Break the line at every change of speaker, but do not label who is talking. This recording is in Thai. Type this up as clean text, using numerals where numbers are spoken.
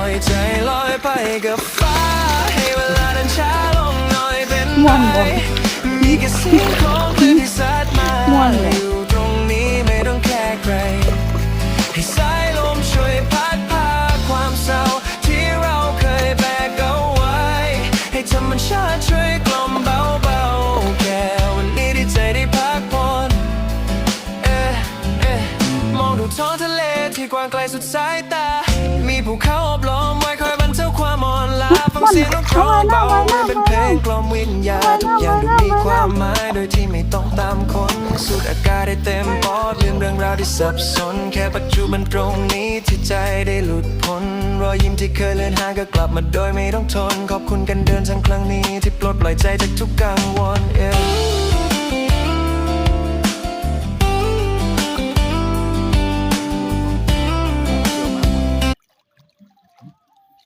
อยใจลอยไปกับฟ้าให้เวลาเดินช้าลงหน่อยเป็นไหมมีแค่เสียงของคลื่นที่ซัดมาอยู่ตรงนี้ไม่ต้องแค่ใครให้สายลมช่วยพัดพาความเศร้าที่เราเคยแบกเอาไว้ให้ธรรมชาติช่วยกล่อมเบาๆแค่วันนี้ที่ใจได้พักผ่อนมองดูท้องทะเลที่กว้างไกลสุดสายตามีภูเขาโอบล้อมไว้คอยบรรเทาความอ่อนล้าฟังเสียงนกร้องเบาเป็นเพลงกล่อมวิญญาณทุกอย่างดูมีความหมายโดยที่ไม่ต้องตามคนสูดอากาศได้เต็มปอดลืมเรื่องราวที่สับสนแค่ปัจจุบันตรงนี้ที่ใจได้หลุดพ้นรอยยิ้มที่เคยเลือนหายก็กลับมาโดยไม่ต้องทนขอบคุณกันเดินทางครั้งนี้ที่ปลดปล่อยใจจากทุกกังวล